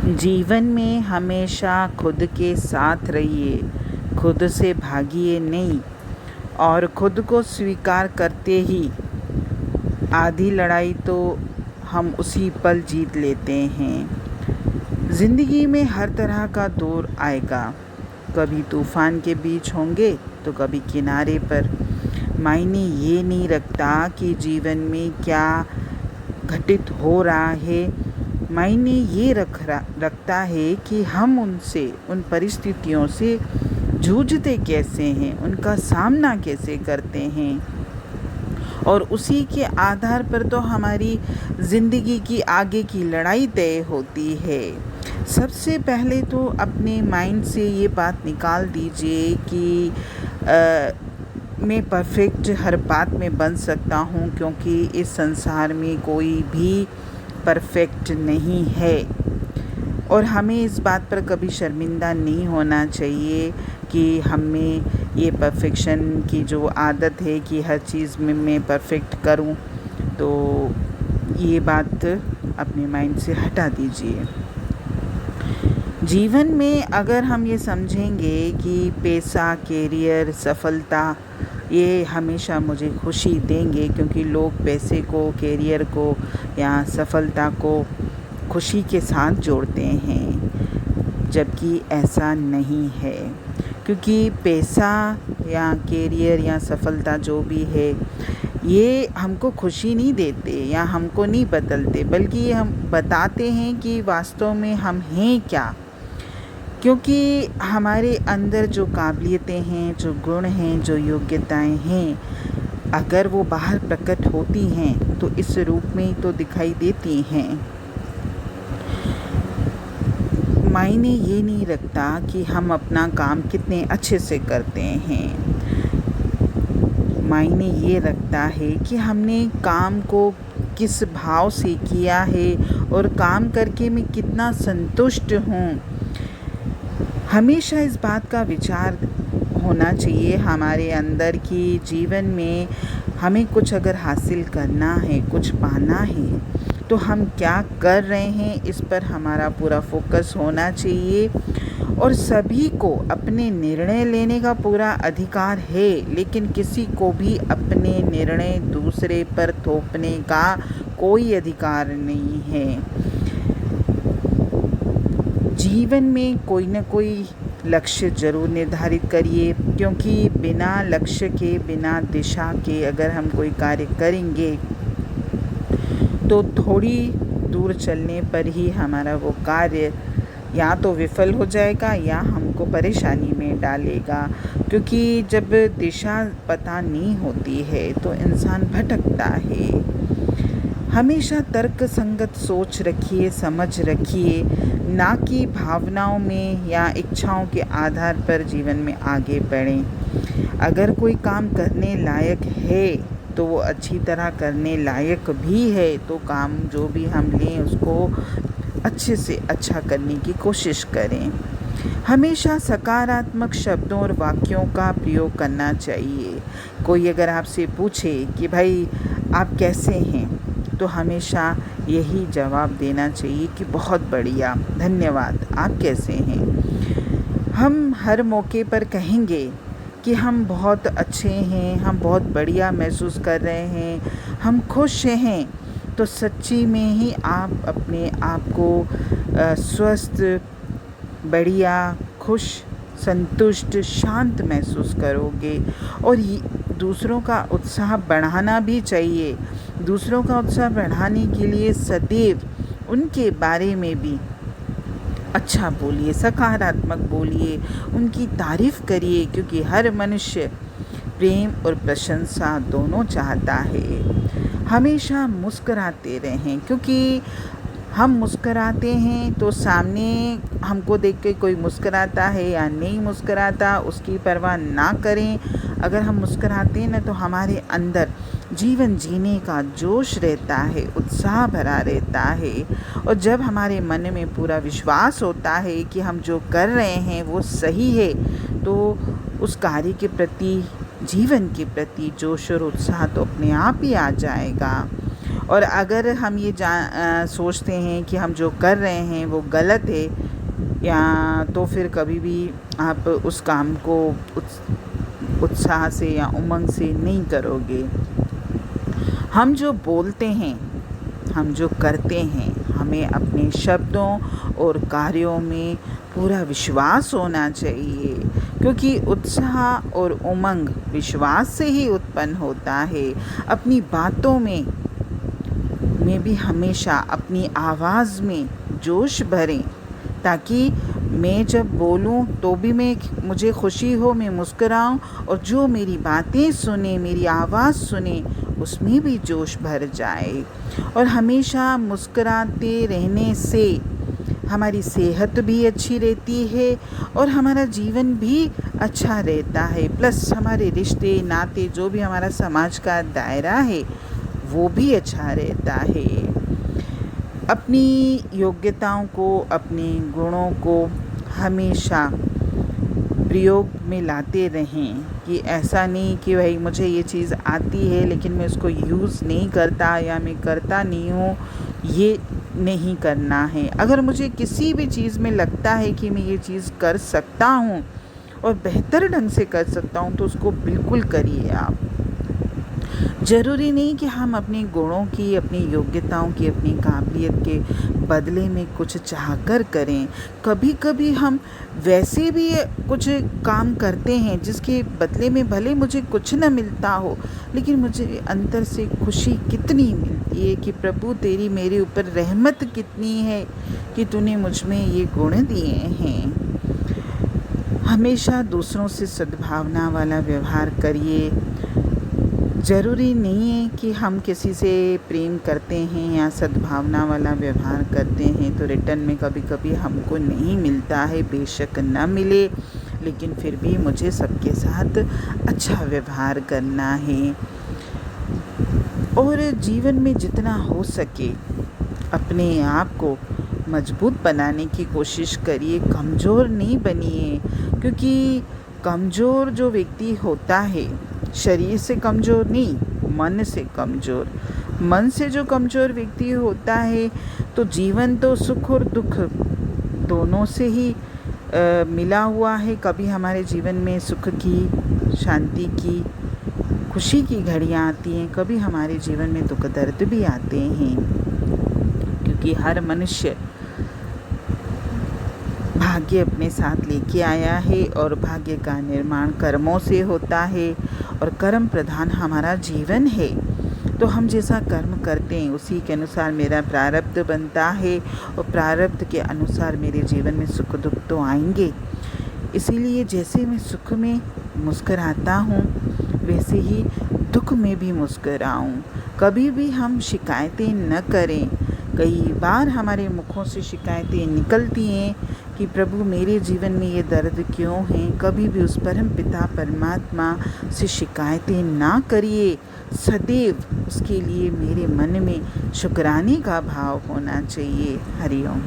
जीवन में हमेशा खुद के साथ रहिए, खुद से भागिए नहीं और खुद को स्वीकार करते ही आधी लड़ाई तो हम उसी पल जीत लेते हैं। ज़िंदगी में हर तरह का दौर आएगा, कभी तूफ़ान के बीच होंगे तो कभी किनारे पर। मायने ये नहीं रखता कि जीवन में क्या घटित हो रहा है, मायने ये रखता है कि हम उन परिस्थितियों से जूझते कैसे हैं, उनका सामना कैसे करते हैं। और उसी के आधार पर तो हमारी ज़िंदगी की आगे की लड़ाई तय होती है। सबसे पहले तो अपने माइंड से ये बात निकाल दीजिए कि मैं परफेक्ट हर बात में बन सकता हूँ, क्योंकि इस संसार में कोई भी परफेक्ट नहीं है। और हमें इस बात पर कभी शर्मिंदा नहीं होना चाहिए कि हमें ये परफेक्शन की जो आदत है कि हर चीज़ में मैं परफेक्ट करूं, तो ये बात अपने माइंड से हटा दीजिए। जीवन में अगर हम ये समझेंगे कि पैसा, कैरियर, सफलता ये हमेशा मुझे खुशी देंगे, क्योंकि लोग पैसे को, कैरियर को या सफलता को खुशी के साथ जोड़ते हैं, जबकि ऐसा नहीं है। क्योंकि पैसा या कैरियर या सफलता जो भी है, ये हमको खुशी नहीं देते या हमको नहीं बदलते, बल्कि ये हम बताते हैं कि वास्तव में हम हैं क्या। क्योंकि हमारे अंदर जो काबिलियतें हैं, जो गुण हैं, जो योग्यताएं हैं, अगर वो बाहर प्रकट होती हैं तो इस रूप में तो दिखाई देती हैं। मायने ये नहीं रखता कि हम अपना काम कितने अच्छे से करते हैं, मायने ये रखता है कि हमने काम को किस भाव से किया है और काम करके मैं कितना संतुष्ट हूँ। हमेशा इस बात का विचार होना चाहिए हमारे अंदर कि जीवन में हमें कुछ अगर हासिल करना है, कुछ पाना है, तो हम क्या कर रहे हैं इस पर हमारा पूरा फोकस होना चाहिए। और सभी को अपने निर्णय लेने का पूरा अधिकार है, लेकिन किसी को भी अपने निर्णय दूसरे पर थोपने का कोई अधिकार नहीं है। जीवन में कोई न कोई लक्ष्य ज़रूर निर्धारित करिए, क्योंकि बिना लक्ष्य के, बिना दिशा के अगर हम कोई कार्य करेंगे तो थोड़ी दूर चलने पर ही हमारा वो कार्य या तो विफल हो जाएगा या हमको परेशानी में डालेगा। क्योंकि जब दिशा पता नहीं होती है तो इंसान भटकता है। हमेशा तर्क संगत सोच रखिए, समझ रखिए, ना कि भावनाओं में या इच्छाओं के आधार पर जीवन में आगे बढ़ें। अगर कोई काम करने लायक है तो वो अच्छी तरह करने लायक भी है, तो काम जो भी हम लें उसको अच्छे से अच्छा करने की कोशिश करें। हमेशा सकारात्मक शब्दों और वाक्यों का प्रयोग करना चाहिए। कोई अगर आपसे पूछे कि भाई आप कैसे हैं, तो हमेशा यही जवाब देना चाहिए कि बहुत बढ़िया, धन्यवाद, आप कैसे हैं। हम हर मौके पर कहेंगे कि हम बहुत अच्छे हैं, हम बहुत बढ़िया महसूस कर रहे हैं, हम खुश हैं, तो सच्ची में ही आप अपने आप को स्वस्थ, बढ़िया, खुश, संतुष्ट, शांत महसूस करोगे। और दूसरों का उत्साह बढ़ाना भी चाहिए। दूसरों का उत्साह बढ़ाने के लिए सदैव उनके बारे में भी अच्छा बोलिए, सकारात्मक बोलिए, उनकी तारीफ़ करिए, क्योंकि हर मनुष्य प्रेम और प्रशंसा दोनों चाहता है। हमेशा मुस्कराते रहें, क्योंकि हम मुस्कराते हैं तो सामने हमको देख के कोई मुस्कराता है या नहीं मुस्कराता उसकी परवाह ना करें। अगर हम मुस्कराते हैं ना, तो हमारे अंदर जीवन जीने का जोश रहता है, उत्साह भरा रहता है। और जब हमारे मन में पूरा विश्वास होता है कि हम जो कर रहे हैं वो सही है, तो उस कार्य के प्रति, जीवन के प्रति जोश और उत्साह तो अपने आप ही आ जाएगा। और अगर हम ये सोचते हैं कि हम जो कर रहे हैं वो गलत है, या तो फिर कभी भी आप उस काम को उत्साह से या उमंग से नहीं करोगे। हम जो बोलते हैं, हम जो करते हैं, हमें अपने शब्दों और कार्यों में पूरा विश्वास होना चाहिए, क्योंकि उत्साह और उमंग विश्वास से ही उत्पन्न होता है। अपनी बातों में भी हमेशा अपनी आवाज़ में जोश भरें, ताकि मैं जब बोलूं तो भी मुझे खुशी हो, मैं मुस्कुराऊं, और जो मेरी बातें सुने, मेरी आवाज़ सुने, उसमें भी जोश भर जाए। और हमेशा मुस्कुराते रहने से हमारी सेहत भी अच्छी रहती है और हमारा जीवन भी अच्छा रहता है। प्लस हमारे रिश्ते नाते, जो भी हमारा समाज का दायरा है, वो भी अच्छा रहता है। अपनी योग्यताओं को, अपने गुणों को हमेशा प्रयोग में लाते रहें, कि ऐसा नहीं कि भाई मुझे ये चीज़ आती है लेकिन मैं उसको यूज़ नहीं करता या मैं करता नहीं हूँ, ये नहीं करना है। अगर मुझे किसी भी चीज़ में लगता है कि मैं ये चीज़ कर सकता हूँ और बेहतर ढंग से कर सकता हूँ, तो उसको बिल्कुल करिए आप। ज़रूरी नहीं कि हम अपने गुणों की, अपनी योग्यताओं की, अपनी काबिलियत के बदले में कुछ चाहकर करें। कभी कभी हम वैसे भी कुछ काम करते हैं जिसके बदले में भले मुझे कुछ न मिलता हो, लेकिन मुझे अंदर से खुशी कितनी मिलती है कि प्रभु तेरी मेरे ऊपर रहमत कितनी है कि तूने मुझ में ये गुण दिए हैं। हमेशा दूसरों से सद्भावना वाला व्यवहार करिए। ज़रूरी नहीं है कि हम किसी से प्रेम करते हैं या सद्भावना वाला व्यवहार करते हैं तो रिटर्न में कभी कभी हमको नहीं मिलता है। बेशक न मिले, लेकिन फिर भी मुझे सबके साथ अच्छा व्यवहार करना है। और जीवन में जितना हो सके अपने आप को मजबूत बनाने की कोशिश करिए, कमज़ोर नहीं बनिए। क्योंकि कमज़ोर जो व्यक्ति होता है, शरीर से कमज़ोर नहीं, मन से कमज़ोर, मन से जो कमज़ोर व्यक्ति होता है, तो जीवन तो सुख और दुख दोनों से ही मिला हुआ है। कभी हमारे जीवन में सुख की, शांति की, खुशी की घड़ियाँ आती हैं, कभी हमारे जीवन में दुख दर्द भी आते हैं। क्योंकि हर मनुष्य भाग्य अपने साथ लेके आया है और भाग्य का निर्माण कर्मों से होता है और कर्म प्रधान हमारा जीवन है। तो हम जैसा कर्म करते हैं उसी के अनुसार मेरा प्रारब्ध बनता है और प्रारब्ध के अनुसार मेरे जीवन में सुख दुख तो आएंगे। इसीलिए जैसे मैं सुख में मुस्कुराता हूँ, वैसे ही दुख में भी मुस्कुराऊँ। कभी भी हम शिकायतें न करें। कई बार हमारे मुखों से शिकायतें निकलती हैं कि प्रभु मेरे जीवन में ये दर्द क्यों है। कभी भी उस परम पिता परमात्मा से शिकायतें ना करिए। सदैव उसके लिए मेरे मन में शुक्राने का भाव होना चाहिए। हरि ओम।